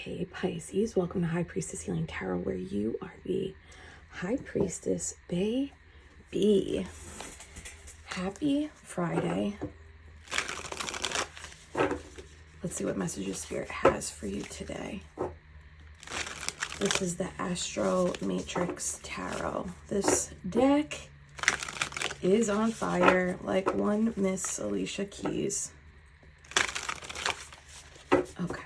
Hey Pisces, welcome to High Priestess Healing Tarot, where you are the High Priestess, baby. Happy Friday. Let's see what messages Spirit has for you today. This is the Astro Matrix Tarot. This deck is on fire like one Miss Alicia Keys. Okay.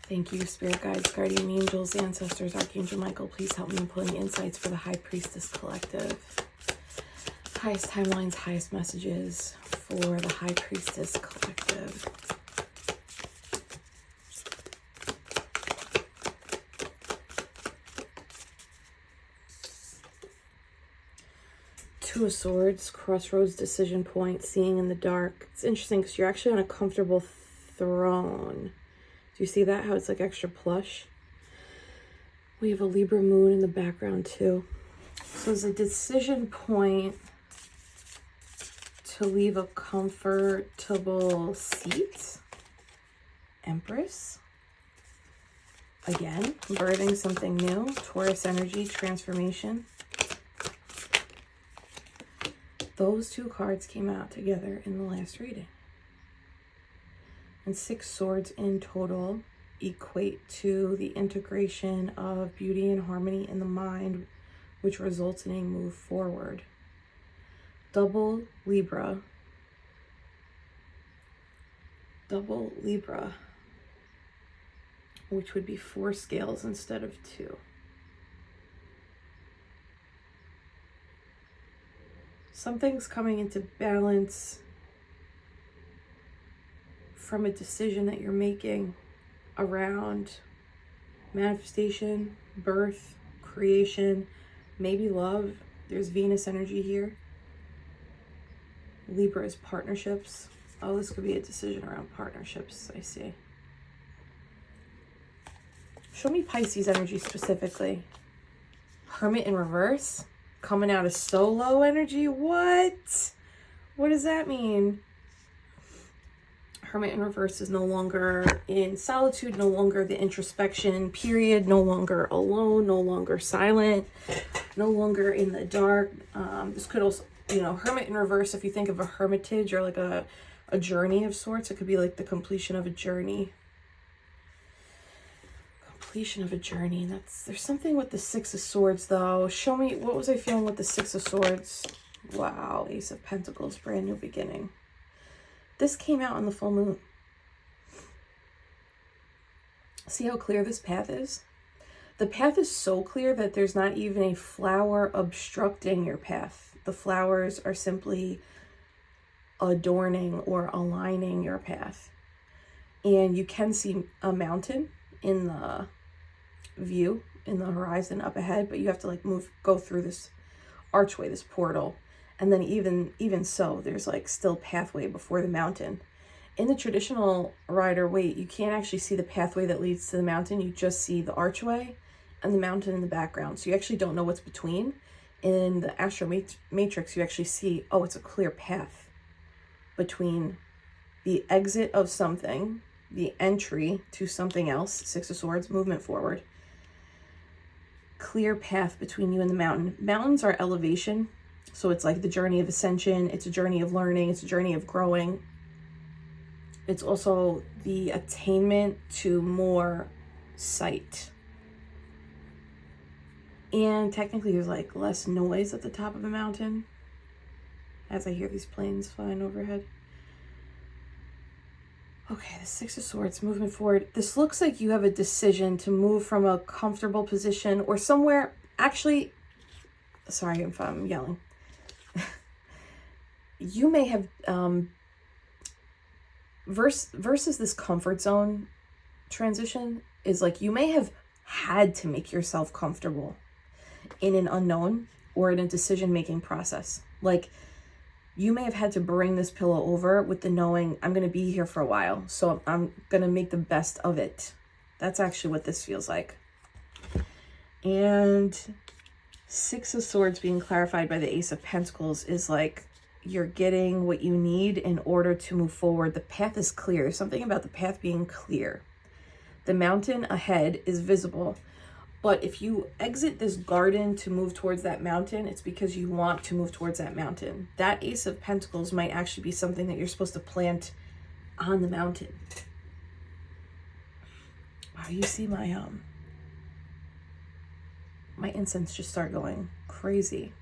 Thank you, Spirit Guides, Guardian Angels, Ancestors, Archangel Michael. Please help me in pulling insights for the High Priestess Collective. Highest timelines, highest messages for the High Priestess Collective. Two of Swords, crossroads, decision point, seeing in the dark. It's interesting because you're actually on a comfortable throne. Do you see that? How it's like extra plush? We have a Libra moon in the background too. So it's a decision point to leave a comfortable seat. Empress. Again, birthing something new. Taurus energy, transformation. Those two cards came out together in the last reading. And 6 swords in total equate to the integration of beauty and harmony in the mind, which results in a move forward. Double Libra, which would be 4 scales instead of 2. Something's coming into balance from a decision that you're making around manifestation, birth, creation, maybe love. There's Venus energy here. Libra is partnerships. Oh, this could be a decision around partnerships, I see. Show me Pisces energy specifically. Hermit in reverse, coming out of solo energy. What? What does that mean? Hermit in reverse is no longer in solitude, no longer the introspection period, no longer alone, no longer silent, no longer in the dark. This could also, Hermit in reverse, if you think of a hermitage or like a journey of sorts, it could be like the completion of a journey. Completion of a journey. There's something with the 6 of Swords though. Show me, what was I feeling with the 6 of Swords? Wow, Ace of Pentacles, brand new beginning. This came out on the full moon. See how clear this path is? The path is so clear that there's not even a flower obstructing your path. The flowers are simply adorning or aligning your path. And you can see a mountain in the view, in the horizon up ahead, but you have to go through this archway, this portal. And then even so, there's still pathway before the mountain. In the traditional Rider-Waite, you can't actually see the pathway that leads to the mountain. You just see the archway and the mountain in the background. So you actually don't know what's between. In the Astro Matrix, you actually see, oh, it's a clear path between the exit of something, the entry to something else, 6 of Swords, movement forward. Clear path between you and the mountain. Mountains are elevation. So it's like the journey of ascension. It's a journey of learning. It's a journey of growing. It's also the attainment to more sight. And technically there's less noise at the top of the mountain as I hear these planes flying overhead. Okay, the 6 of Swords, movement forward. This looks like you have a decision to move from a comfortable position or somewhere. Actually, sorry if I'm yelling. You may have, versus this comfort zone transition is you may have had to make yourself comfortable in an unknown or in a decision-making process. You may have had to bring this pillow over with the knowing, I'm going to be here for a while, so I'm going to make the best of it. That's actually what this feels like. And 6 of Swords being clarified by the Ace of Pentacles is you're getting what you need in order to move forward. The path is clear. There's something about the path being clear. The mountain ahead is visible. But if you exit this garden to move towards that mountain, it's because you want to move towards that mountain. That Ace of Pentacles might actually be something that you're supposed to plant on the mountain. Wow, you see my my incense just start going crazy.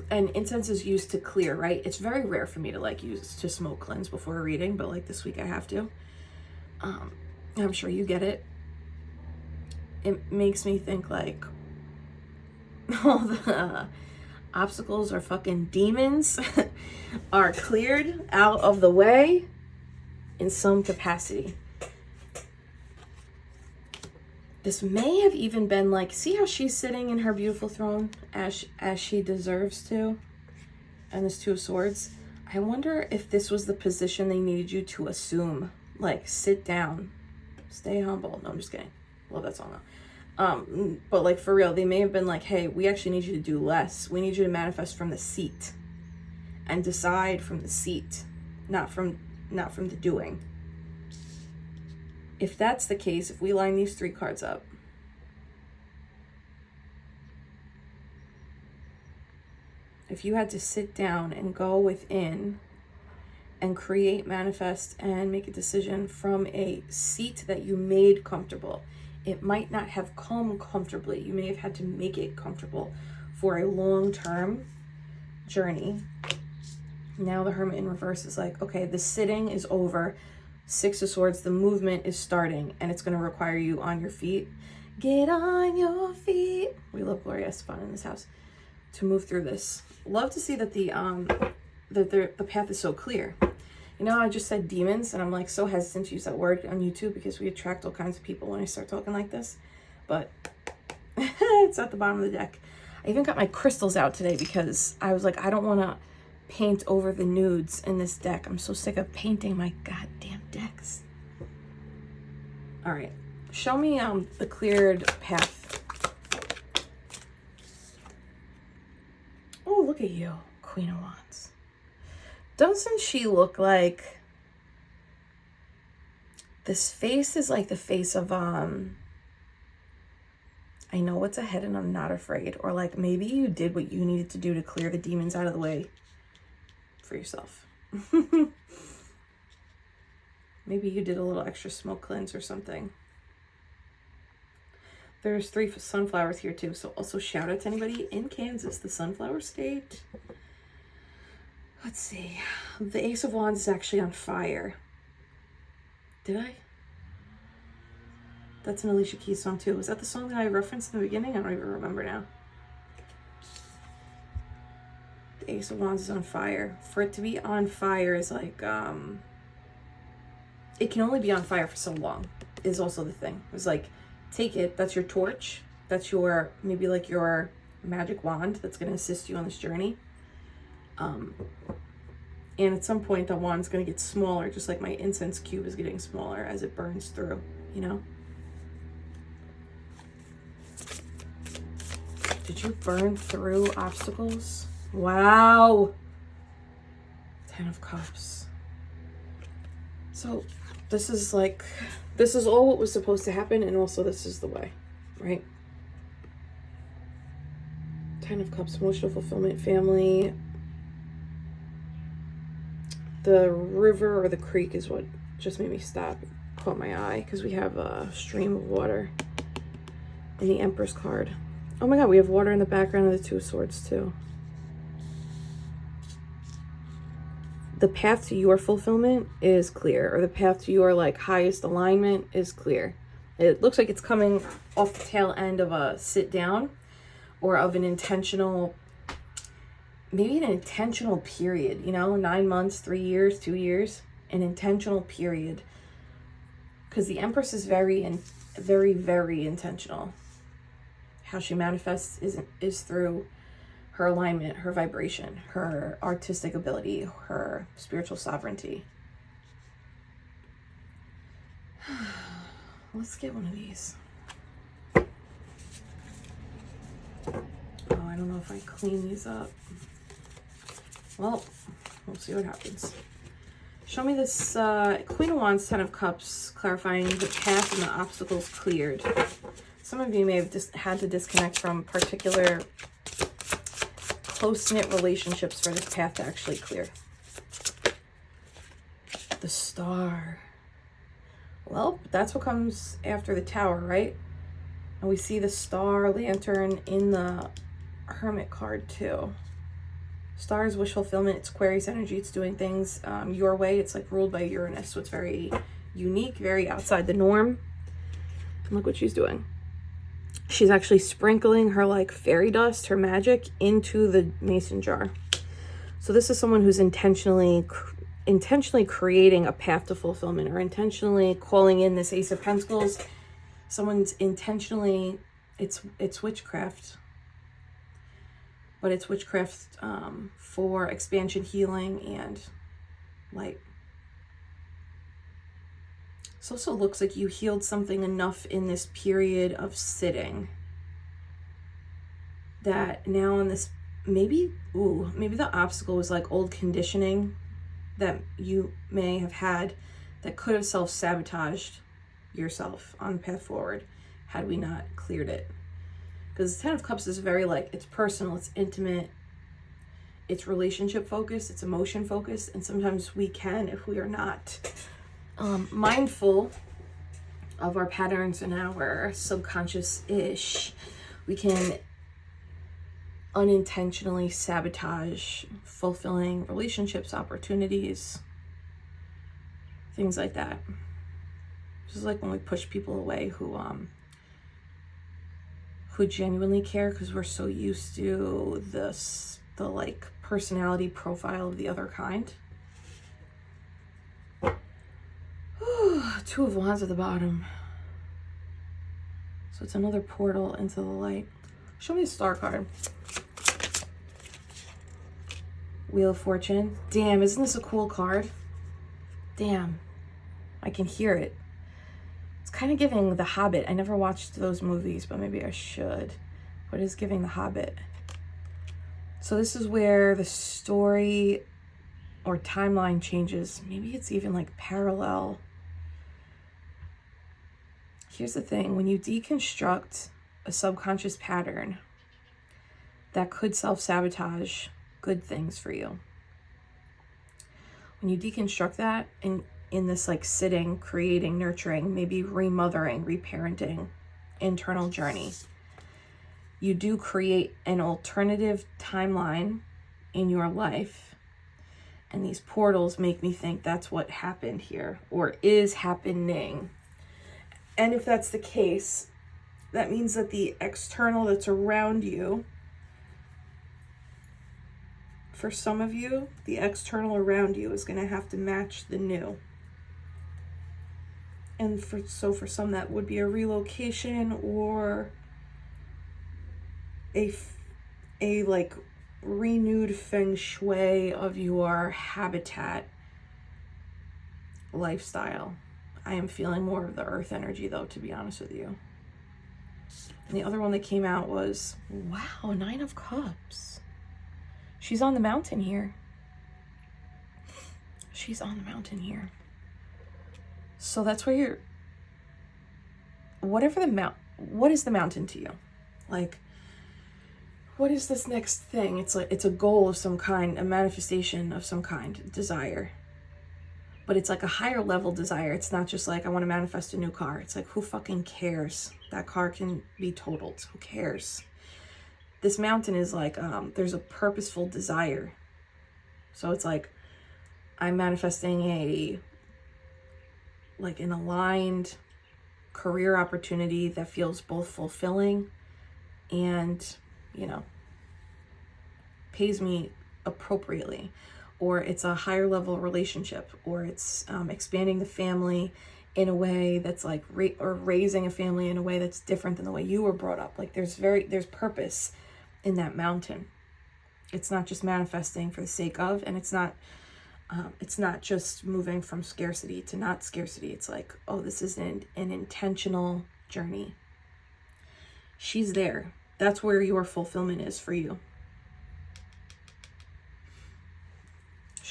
And incense is used to clear, right? It's very rare for me to like use to smoke cleanse before a reading, but like this week I have to. I'm sure you get it. It makes me think like all the obstacles or fucking demons are cleared out of the way in some capacity. This may have even been like, see how she's sitting in her beautiful throne as she deserves to? And this Two of Swords. I wonder if this was the position they needed you to assume. Like, sit down, stay humble. No, I'm just kidding. Love that song though. But like for real, they may have been like, hey, we actually need you to do less. We need you to manifest from the seat and decide from the seat, not from the doing. If that's the case, if we line these 3 cards up, if you had to sit down and go within and create, manifest, and make a decision from a seat that you made comfortable, it might not have come comfortably. You may have had to make it comfortable for a long-term journey. Now the Hermit in reverse is like, okay, the sitting is over. 6 of Swords, the movement is starting, and it's going to require you on your feet. Get on your feet. We love Gloria Estefan in this house. To move through this. Love to see that the path is so clear. You know, I just said demons, and I'm like so hesitant to use that word on YouTube because we attract all kinds of people when I start talking like this. But it's at the bottom of the deck. I even got my crystals out today because I was like, I don't want to paint over the nudes in this deck. I'm so sick of painting my goddamn decks. All right, show me the cleared path. Oh, look at you, Queen of Wands. Doesn't she look like this face is like the face of I know what's ahead and I'm not afraid, or like maybe you did what you needed to do to clear the demons out of the way for yourself. Maybe you did a little extra smoke cleanse or something. There's 3 sunflowers here too, so also shout out to anybody in Kansas, the sunflower state. Let's see. The Ace of Wands is actually on fire. Did I? That's an Alicia Keys song too. Was that the song that I referenced in the beginning? I don't even remember now. The Ace of Wands is on fire. For it to be on fire is like, it can only be on fire for so long, is also the thing. It's like, take it, that's your torch. That's your, maybe like your magic wand that's going to assist you on this journey. And at some point the wand's going to get smaller, just like my incense cube is getting smaller as it burns through, you know? Did you burn through obstacles? Wow. 10 of Cups. So this is like, this is all what was supposed to happen, and also this is the way, right? 10 of Cups, emotional fulfillment, family. The river or the creek is what just made me stop. It caught my eye because we have a stream of water in the Empress card. Oh my God, we have water in the background of the Two of Swords too. The path to your fulfillment is clear, or the path to your like highest alignment is clear. It looks like it's coming off the tail end of a sit down or of an intentional, maybe an intentional period, you know, 9 months, 3 years, 2 years, an intentional period. Because the Empress is very intentional. How she manifests is through her alignment, her vibration, her artistic ability, her spiritual sovereignty. Let's get one of these. Oh, I don't know if I clean these up. Well, we'll see what happens. Show me this Queen of Wands, Ten of Cups, clarifying the path and the obstacles cleared. Some of you may have just had to disconnect from particular close-knit relationships for this path to actually clear. The Star. Well, that's what comes after the Tower, right? And we see the Star Lantern in the Hermit card too. Star is wish fulfillment. It's Aquarius energy. It's doing things your way. It's like ruled by Uranus. So it's very unique, very outside the norm. And look what she's doing. She's actually sprinkling her like fairy dust, her magic, into the mason jar. So this is someone who's intentionally creating a path to fulfillment, or intentionally calling in this Ace of Pentacles. Someone's intentionally, it's witchcraft. But it's witchcraft for expansion, healing, and light. This also looks like you healed something enough in this period of sitting that now in this, maybe the obstacle was like old conditioning that you may have had that could have self-sabotaged yourself on the path forward had we not cleared it. Because the Ten of Cups is very like, it's personal, it's intimate, it's relationship focused, it's emotion focused, and sometimes we can, if we are not mindful of our patterns and our subconscious-ish, we can unintentionally sabotage fulfilling relationships, opportunities, things like that. This is like when we push people away who genuinely care, because we're so used to the like personality profile of the other kind. Two of Wands at the bottom. So it's another portal into the light. Show me a Star card. Wheel of Fortune. Damn, isn't this a cool card? Damn, I can hear it. It's kind of giving The Hobbit. I never watched those movies, but maybe I should. What is giving The Hobbit? So this is where the story or timeline changes. Maybe it's even like parallel. Here's the thing. When you deconstruct a subconscious pattern, that could self-sabotage good things for you. When you deconstruct that in this like sitting, creating, nurturing, maybe remothering, reparenting, internal journey, you do create an alternative timeline in your life. And these portals make me think that's what happened here, or is happening. And if that's the case, that means that the external that's around you, for some of you, the external around you is going to have to match the new. And for some, that would be a relocation or a like renewed feng shui of your habitat lifestyle. I am feeling more of the earth energy though, to be honest with you. And the other one that came out was, wow, Nine of Cups. She's on the mountain here. She's on the mountain here. So that's where what is the mountain to you? Like, what is this next thing? It's like, it's a goal of some kind, a manifestation of some kind, desire. But it's like a higher level desire. It's not just like, I want to manifest a new car. It's like, who fucking cares? That car can be totaled. Who cares? This mountain is like, there's a purposeful desire. So it's like, I'm manifesting an aligned career opportunity that feels both fulfilling and, pays me appropriately. Or it's a higher level relationship, or it's expanding the family in a way that's like, or raising a family in a way that's different than the way you were brought up. Like there's purpose in that mountain. It's not just manifesting for the sake of, and it's not just moving from scarcity to not scarcity. It's like, oh, this is an intentional journey. She's there. That's where your fulfillment is for you.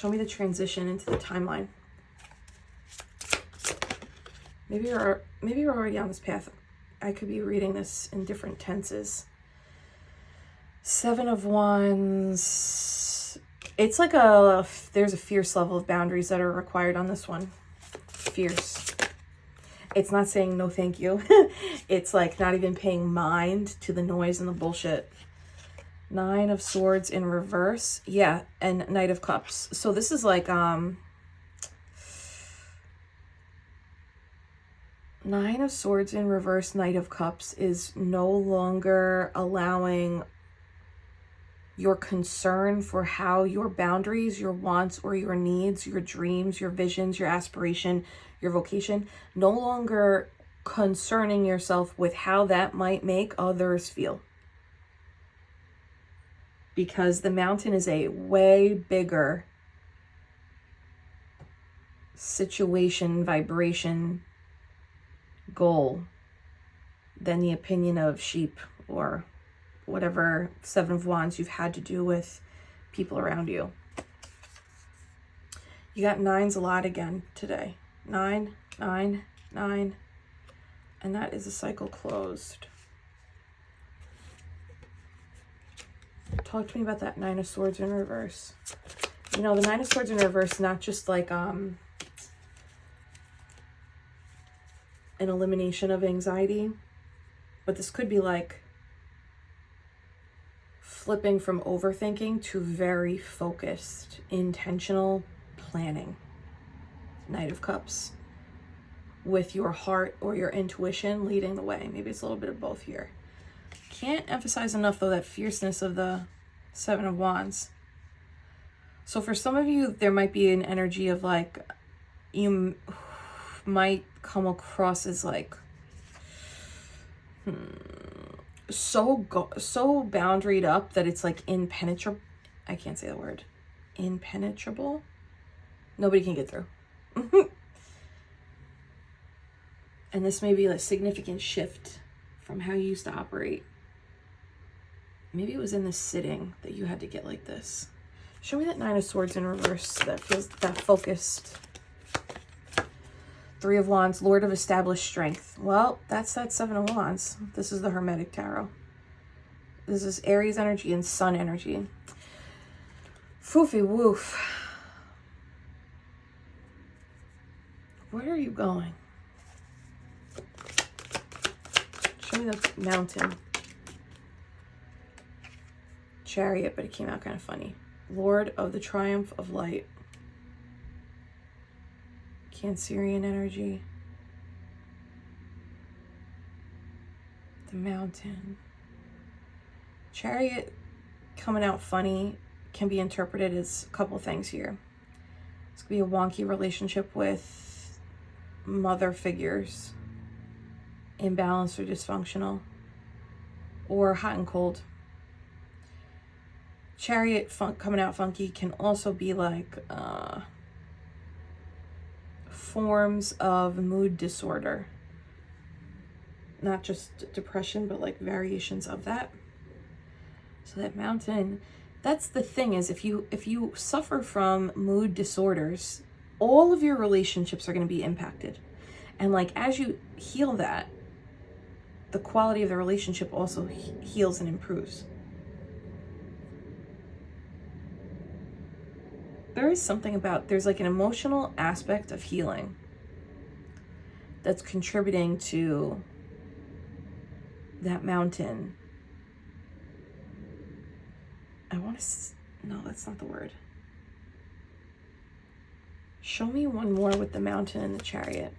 Show me the transition into the timeline. Maybe you're already on this path. I could be reading this in different tenses. 7 of Wands. It's like there's a fierce level of boundaries that are required on this one. Fierce. It's not saying no thank you. It's like not even paying mind to the noise and the bullshit. 9 of Swords in reverse. Yeah, and Knight of Cups. So this is like 9 of Swords in reverse, Knight of Cups is no longer allowing your concern for how your boundaries, your wants, or your needs, your dreams, your visions, your aspiration, your vocation, no longer concerning yourself with how that might make others feel. Because the Mountain is a way bigger situation, vibration, goal than the opinion of sheep or whatever 7 of Wands you've had to do with people around you. You got 9s a lot again today. 9, 9, 9. And that is a cycle closed. Talk to me about that 9 of Swords in reverse. You know, the 9 of Swords in reverse, not just like an elimination of anxiety, but this could be like flipping from overthinking to very focused, intentional planning. Knight of Cups. With your heart or your intuition leading the way. Maybe it's a little bit of both here. Can't emphasize enough, though, that fierceness of the 7 of Wands. So for some of you, there might be an energy of like, you might come across as like, so boundaried up that it's like impenetrable. I can't say the word. Impenetrable. Nobody can get through. And this may be a significant shift from how you used to operate. Maybe it was in the sitting that you had to get like this. Show me that 9 of Swords in reverse that feels that focused. 3 of Wands, Lord of established strength. Well, that's that 7 of Wands. This is the Hermetic Tarot. This is Aries energy and Sun energy. Foofy woof. Where are you going? Show me the Mountain. Chariot, but it came out kind of funny. Lord of the Triumph of Light. Cancerian energy. The Mountain. Chariot coming out funny can be interpreted as a couple things here. This could be a wonky relationship with mother figures, imbalanced or dysfunctional, or hot and cold. Chariot coming out funky can also be like forms of mood disorder. Not just depression, but like variations of that. So that Mountain, that's the thing, is if you suffer from mood disorders, all of your relationships are going to be impacted. And like as you heal that, the quality of the relationship also heals and improves. There is something about, there's like an emotional aspect of healing that's contributing to that Mountain. No, that's not the word. Show me one more with the Mountain and the Chariot.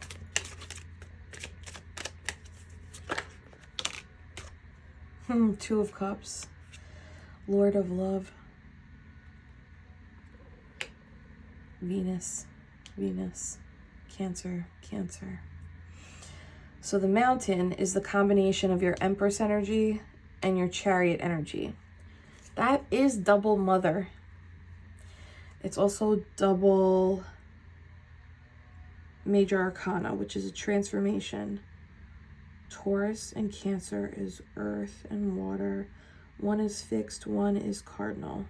Two of Cups. Lord of Love. Venus. Cancer. So the Mountain is the combination of your Empress energy and your Chariot energy. That is double mother. It's also double major arcana, which is a transformation. Taurus and Cancer is earth and water. One is fixed, one is cardinal.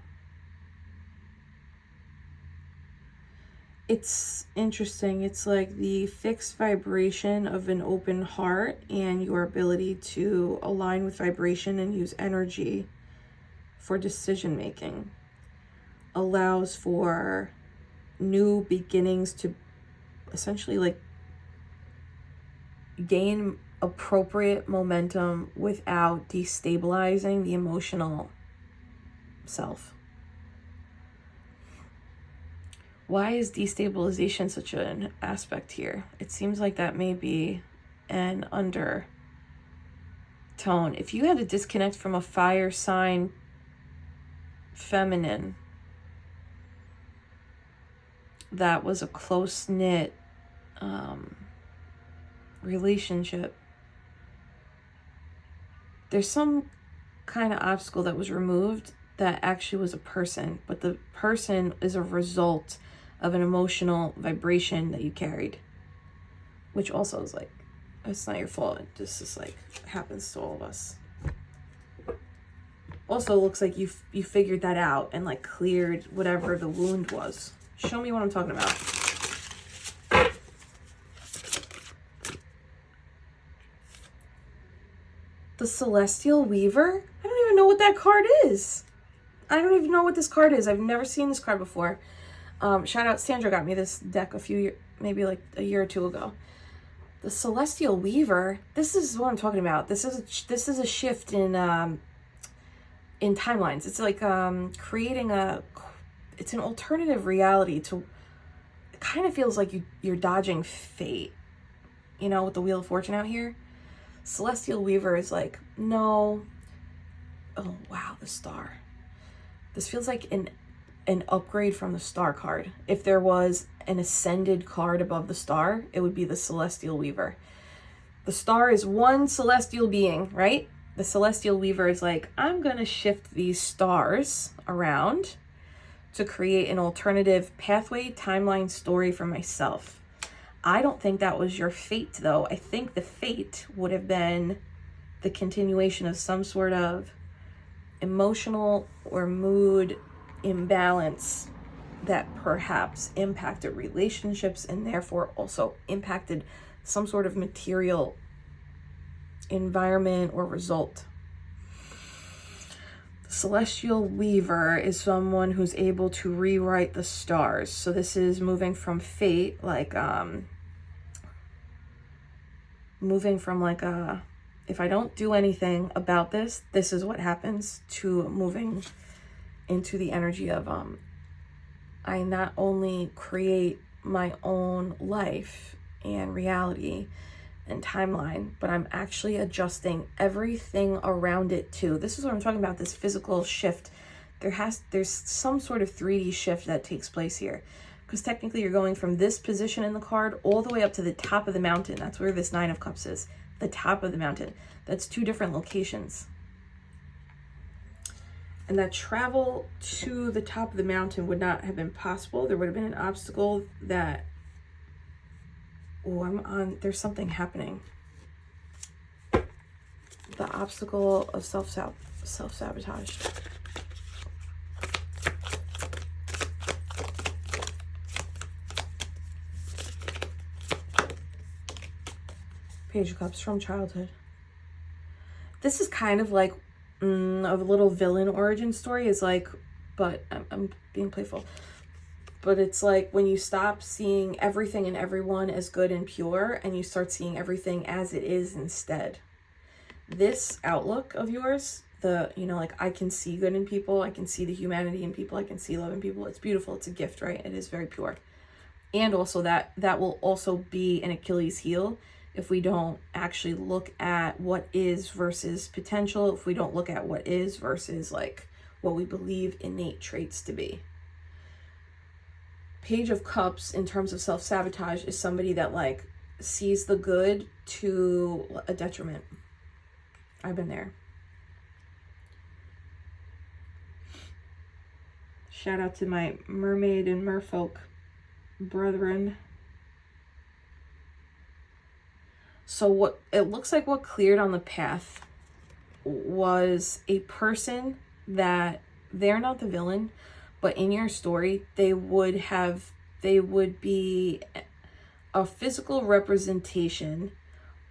it's interesting. It's like the fixed vibration of an open heart and your ability to align with vibration and use energy for decision making allows for new beginnings to essentially like gain appropriate momentum without destabilizing the emotional self. Why is destabilization such an aspect here? It seems like that may be an undertone. If you had to disconnect from a fire sign feminine that was a close-knit relationship, there's some kind of obstacle that was removed that actually was a person, but the person is a result of an emotional vibration that you carried, which also is like, it's not your fault. It just is like happens to all of us. Also looks like you figured that out and like cleared whatever the wound was. Show me what I'm talking about. The Celestial Weaver? I don't even know what that card is. I don't even know what this card is. I've never seen this card before. Shout out, Sandra got me this deck maybe like a year or two ago. The Celestial Weaver. This is what I'm talking about. This is a shift in timelines. It's like creating it's an alternative reality to. It kind of feels like you're dodging fate. You know, with the Wheel of Fortune out here. Celestial Weaver is like, no. Oh wow, the star. This feels like an upgrade from the star card. If there was an ascended card above the star, it would be the Celestial Weaver. The star is one celestial being, right? The Celestial Weaver is like, I'm going to shift these stars around to create an alternative pathway, timeline, story for myself. I don't think that was your fate, though. I think the fate would have been the continuation of some sort of emotional or mood imbalance that perhaps impacted relationships and therefore also impacted some sort of material environment or result. The Celestial Weaver is someone who's able to rewrite the stars. So this is moving from fate, like moving from like if I don't do anything about this, this is what happens, to moving into the energy of I not only create my own life and reality and timeline, but I'm actually adjusting everything around it too. This is what I'm talking about, this physical shift. There's some sort of 3D shift that takes place here, because technically you're going from this position in the card all the way up to the top of the mountain. That's where this Nine of Cups is, the top of the mountain. That's two different locations. And that travel to the top of the mountain would not have been possible. There would have been an obstacle that, there's something happening. The obstacle of self-sabotage. Page of Cups, from childhood. This is kind of like a little villain origin story, is like, but I'm being playful, but it's like when you stop seeing everything and everyone as good and pure and you start seeing everything as it is instead. This outlook of yours, like, I can see good in people, I can see the humanity in people, I can see love in people. It's beautiful. It's a gift, right? It is very pure. And also that will also be an Achilles heel if we don't actually look at what is versus potential, if we don't look at what is versus like what we believe innate traits to be. Page of Cups in terms of self-sabotage is somebody that like sees the good to a detriment. I've been there. Shout out to my mermaid and merfolk brethren. So what it looks like, what cleared on the path was a person that they're not the villain, but in your story, they would have they would be a physical representation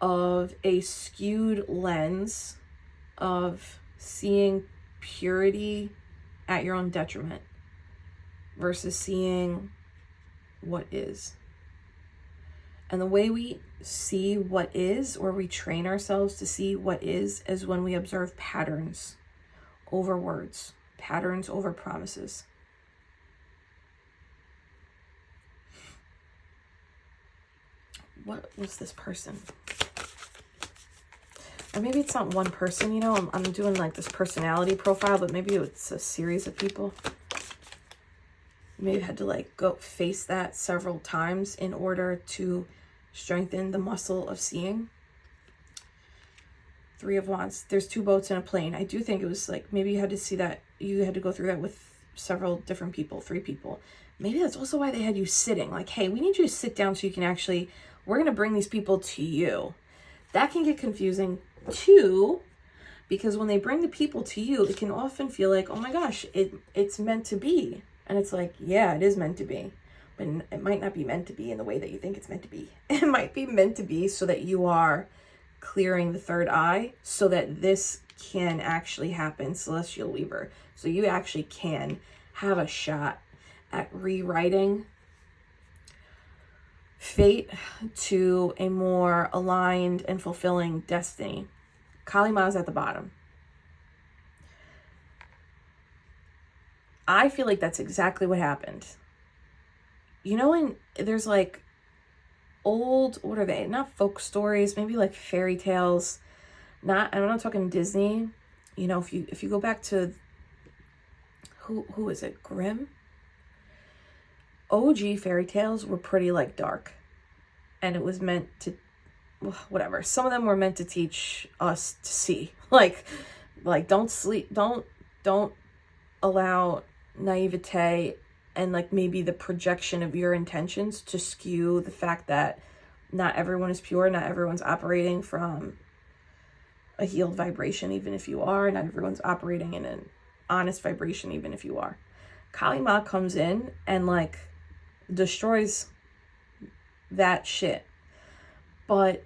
of a skewed lens of seeing purity at your own detriment versus seeing what is. And the way we see what is, or we train ourselves to see what is when we observe patterns over words, patterns over promises. What was this person? Or maybe it's not one person, you know, I'm doing like this personality profile, but maybe it's a series of people. Maybe I had to like go face that several times in order to strengthen the muscle of seeing. Three of Wands. There's two boats in a plane. I do think it was like, maybe you had to see that, you had to go through that with several different people, 3 people. Maybe that's also why they had you sitting. Like, hey, we need you to sit down so you can actually, we're going to bring these people to you. That can get confusing too, because when they bring the people to you, it can often feel like, oh my gosh, it's meant to be. And it's like, yeah, it is meant to be. But it might not be meant to be in the way that you think it's meant to be. It might be meant to be so that you are clearing the third eye so that this can actually happen, Celestial Weaver. So you actually can have a shot at rewriting fate to a more aligned and fulfilling destiny. Kali Ma is at the bottom. I feel like that's exactly what happened. You know, when there's like old, what are they? Not folk stories, maybe like fairy tales. I'm not talking Disney. You know, if you go back to who is it? Grimm? OG fairy tales were pretty like dark. And it was meant to, whatever. Some of them were meant to teach us to see. Like don't sleep, don't allow naivete and like maybe the projection of your intentions to skew the fact that not everyone is pure, not everyone's operating from a healed vibration, even if you are. Not everyone's operating in an honest vibration, even if you are. Kali Ma comes in and like destroys that shit. But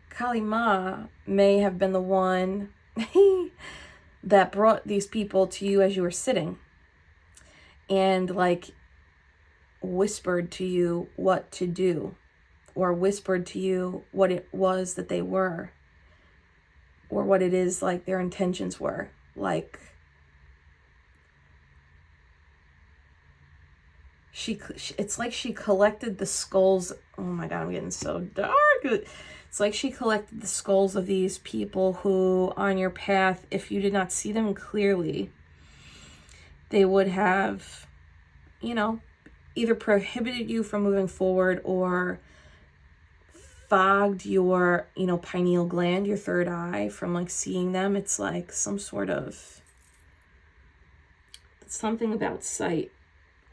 Kali Ma may have been the one that brought these people to you as you were sitting and like whispered to you what to do, or whispered to you what it was that they were, or what it is like their intentions were. Like it's like she collected the skulls. Oh my God, I'm getting so dark. It's like she collected the skulls of these people who on your path, if you did not see them clearly, they would have, you know, either prohibited you from moving forward or fogged your, you know, pineal gland, your third eye, from like seeing them. It's like some sort of something about sight.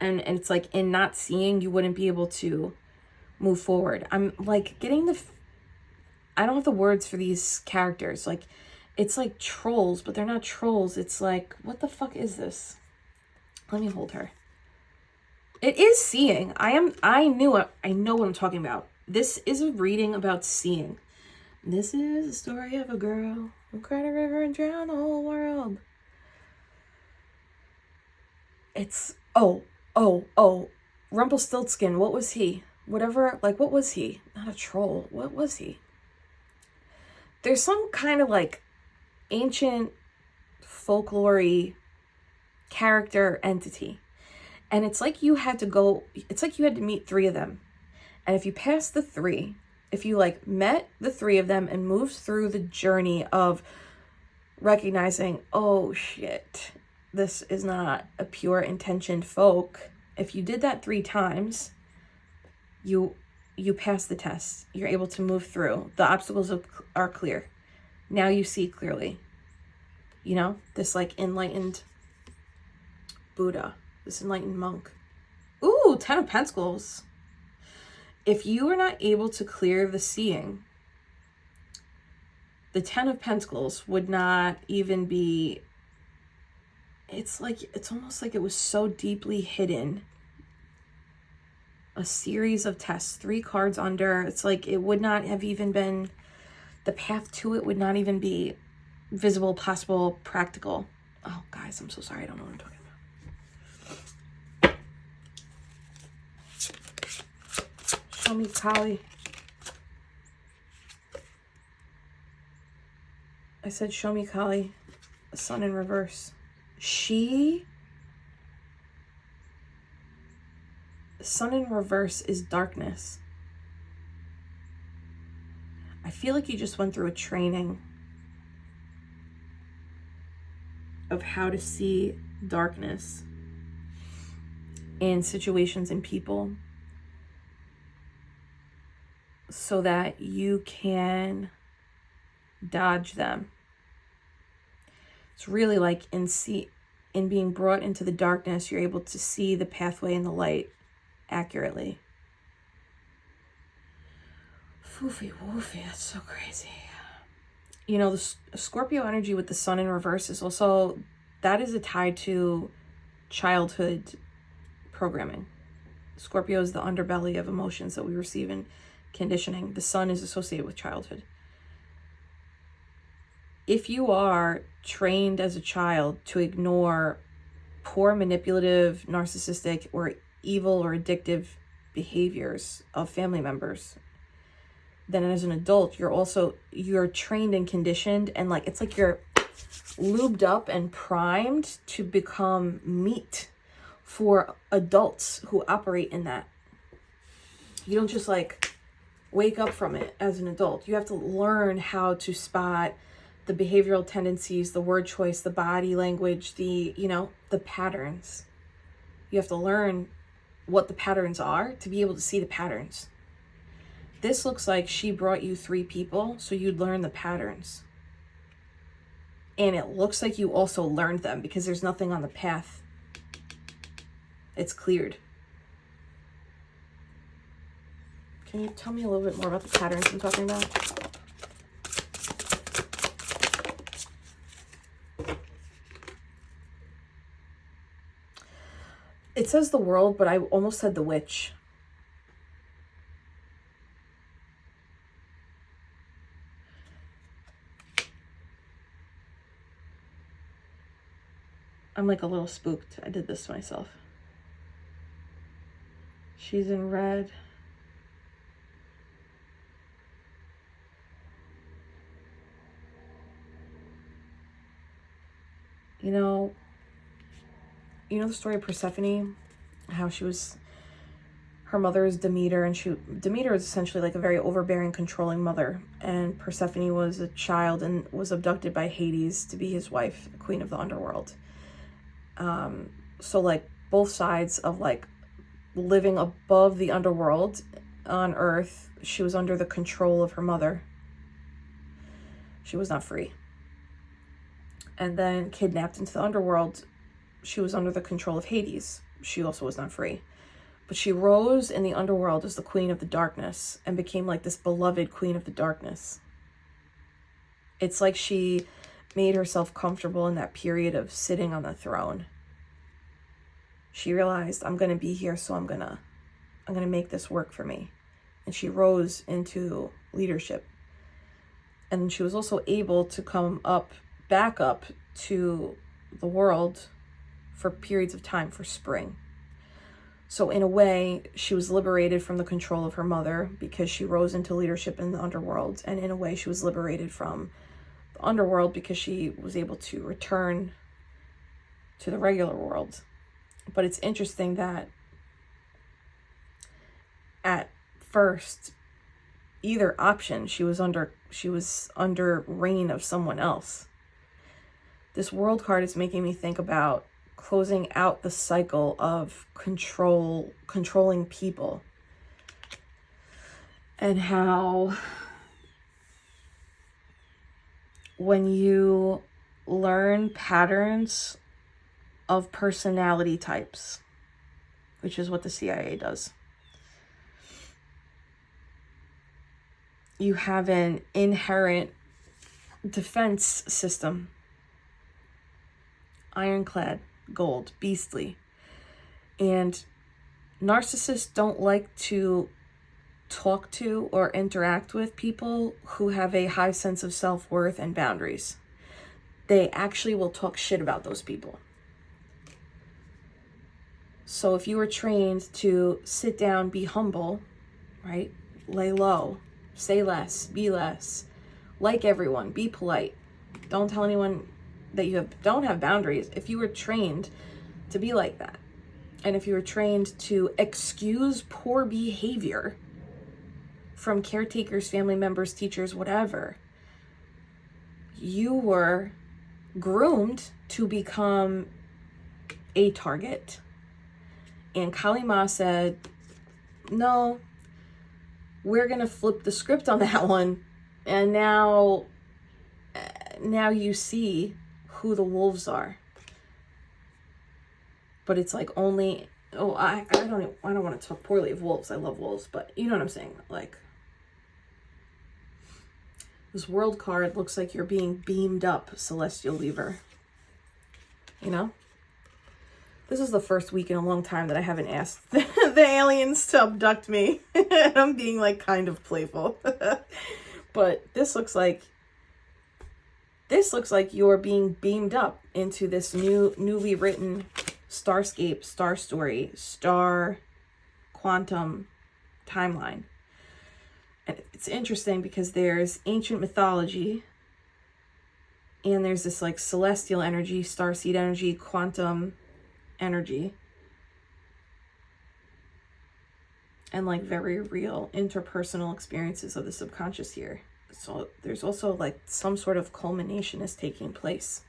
And it's like in not seeing, you wouldn't be able to move forward. I'm like getting I don't have the words for these characters. Like, it's like trolls, but they're not trolls. It's like, what the fuck is this? Let me hold her. It is seeing. I know what I'm talking about. This is a reading about seeing. This is the story of a girl who cried a river and drowned the whole world. It's, oh, Rumpelstiltskin, what was he? Whatever, like, what was he? Not a troll. What was he? There's some kind of, like, ancient folklore-y character entity. And it's like you had to meet 3 of them. And if you passed the 3, if you, like, met the 3 of them and moved through the journey of recognizing, oh, shit, this is not a pure intentioned folk. If you did that 3 times, you pass the test. You're able to move through. The obstacles are clear. Now you see clearly. You know, this like enlightened Buddha, this enlightened monk. Ooh, 10 of Pentacles. If you are not able to clear the seeing, the 10 of Pentacles would not even be, it's almost like it was so deeply hidden a series of tests, 3 cards under. It's like it would not have even been, the path to it would not even be visible, possible, practical. Oh, guys, I'm so sorry. I don't know what I'm talking about. Show me Kali. I said, show me Kali. The sun in reverse. The sun in reverse is darkness. I feel like you just went through a training of how to see darkness in situations and people so that you can dodge them. It's really like in being brought into the darkness, you're able to see the pathway and the light accurately. Foofy woofy, that's so crazy. You know, the Scorpio energy with the sun in reverse is also, that is a tie to childhood programming. Scorpio is the underbelly of emotions that we receive in conditioning. The sun is associated with childhood. If you are trained as a child to ignore poor, manipulative, narcissistic, or evil or addictive behaviors of family members, then as an adult, you're trained and conditioned, and like, it's like you're lubed up and primed to become meat for adults who operate in that. You don't just like wake up from it as an adult. You have to learn how to spot the behavioral tendencies, the word choice, the body language, the patterns. You have to learn what the patterns are to be able to see the patterns. This looks like she brought you 3 people so you'd learn the patterns. And it looks like you also learned them because there's nothing on the path. It's cleared. Can you tell me a little bit more about the patterns I'm talking about? It says the world, but I almost said the witch. I'm like a little spooked. I did this to myself. She's in red. You know the story of Persephone, how her mother is Demeter, and Demeter is essentially like a very overbearing, controlling mother, and Persephone was a child and was abducted by Hades to be his wife, the queen of the underworld. So like both sides of like living above the underworld on earth, she was under the control of her mother. She was not free. And then kidnapped into the underworld, she was under the control of Hades. She also was not free. But she rose in the underworld as the queen of the darkness and became like this beloved queen of the darkness. It's like she made herself comfortable in that period of sitting on the throne. She realized, I'm going to be here, so I'm going to make this work for me. And she rose into leadership. And she was also able to come back up to the world for periods of time, for spring. So in a way, she was liberated from the control of her mother because she rose into leadership in the underworld. And in a way, she was liberated from the underworld because she was able to return to the regular world. But it's interesting that at first, either option, she was under reign of someone else. This world card is making me think about closing out the cycle of controlling people, and how when you learn patterns of personality types, which is what the CIA does, you have an inherent defense system. Ironclad, gold, beastly. And Narcissists don't like to talk to or interact with people who have a high sense of self-worth and boundaries. They actually will talk shit about those people. So if you were trained to sit down, be humble, right? Lay low, say less, be less, like everyone, be polite. Don't tell anyone that you don't have boundaries. If you were trained to be like that, and if you were trained to excuse poor behavior from caretakers, family members, teachers, whatever, you were groomed to become a target. And Kali Ma said, no, we're going to flip the script on that one. And now you see who the wolves are. But it's like only, I don't want to talk poorly of wolves. I love wolves, but you know what I'm saying? Like, this world card looks like you're being beamed up, Celestial Weaver. You know? This is the first week in a long time that I haven't asked the aliens to abduct me. I'm being like kind of playful. But this looks like you're being beamed up into this newly written starscape, star story, star quantum timeline. And it's interesting because there's ancient mythology and there's this like celestial energy, starseed energy, quantum energy, and like very real interpersonal experiences of the subconscious here. So there's also like some sort of culmination is taking place,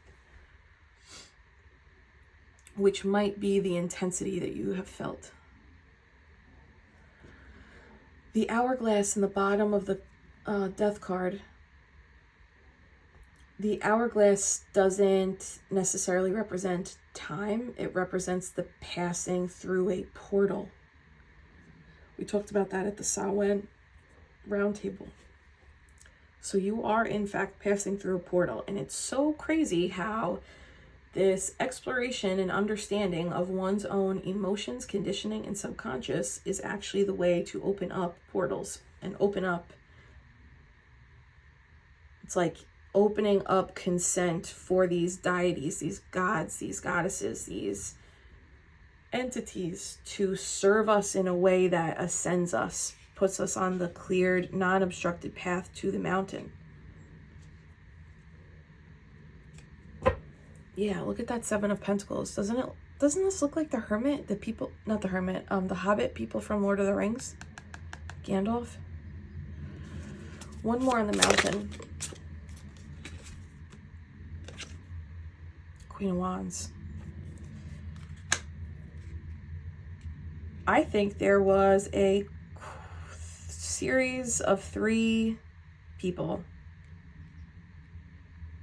which might be the intensity that you have felt. The hourglass in the bottom of the death card. The hourglass doesn't necessarily represent time. It represents the passing through a portal. We talked about that at the Samhain roundtable. So you are in fact passing through a portal, and it's so crazy how this exploration and understanding of one's own emotions, conditioning, and subconscious is actually the way to open up portals and open up. It's like opening up consent for these deities, these gods, these goddesses, these entities to serve us in a way that ascends us, puts us on the cleared, non-obstructed path to the mountain. Yeah, look at that Seven of Pentacles. Doesn't this look like the Hermit? The people, not the Hermit, the Hobbit people from Lord of the Rings? Gandalf. One more on the mountain. Queen of Wands. I think there was a series of 3 people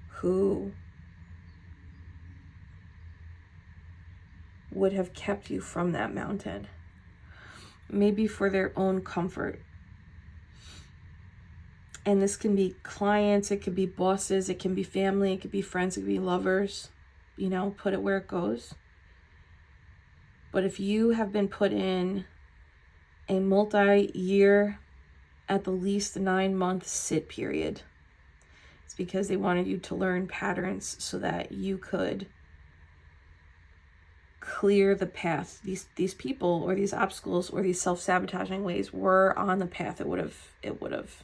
who would have kept you from that mountain, maybe for their own comfort. And this can be clients, it could be bosses, it can be family, it could be friends, it could be lovers. You know, put it where it goes. But if you have been put in a multi-year, at the least 9-month sit period, it's because they wanted you to learn patterns so that you could clear the path. These people or these obstacles or these self-sabotaging ways were on the path. It would have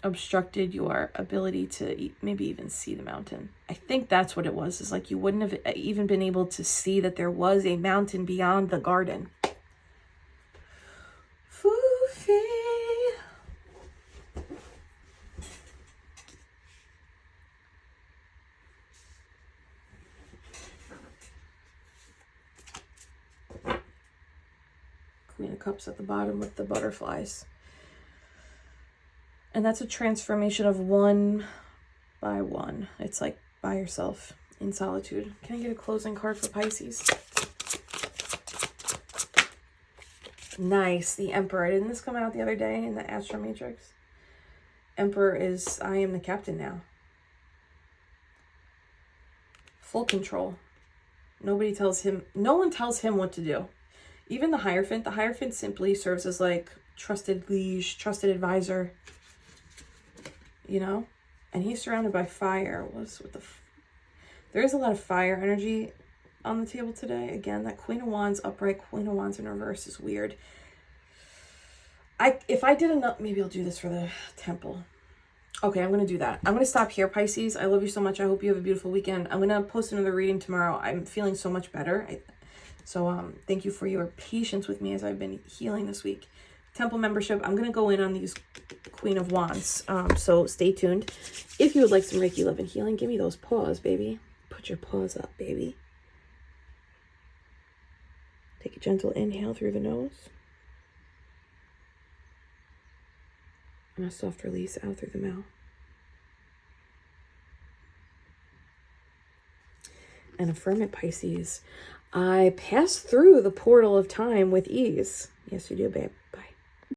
obstructed your ability to maybe even see the mountain. I think that's what it was. Is like you wouldn't have even been able to see that there was a mountain beyond the garden. Foofy. Queen of Cups at the bottom with the butterflies. And that's a transformation of one by one. It's like by yourself in solitude. Can I get a closing card for Pisces? Nice. The Emperor. Didn't this come out the other day in the Astro Matrix? Emperor is, I am the captain now. Full control. No one tells him what to do. Even the Hierophant simply serves as like trusted liege, trusted advisor, you know? And he's surrounded by fire. What's with the... There is a lot of fire energy on the table today. Again, that Queen of Wands upright, Queen of Wands in reverse is weird. If I did enough, maybe I'll do this for the temple. Okay, I'm going to do that. I'm going to stop here, Pisces. I love you so much. I hope you have a beautiful weekend. I'm going to post another reading tomorrow. I'm feeling so much better. So thank you for your patience with me as I've been healing this week. Temple membership, I'm going to go in on these Queen of Wands. So stay tuned. If you would like some Reiki love and healing, give me those paws, baby. Put your paws up, baby. Take a gentle inhale through the nose. And a soft release out through the mouth. And affirm it, Pisces. I pass through the portal of time with ease. Yes, you do, babe. Bye.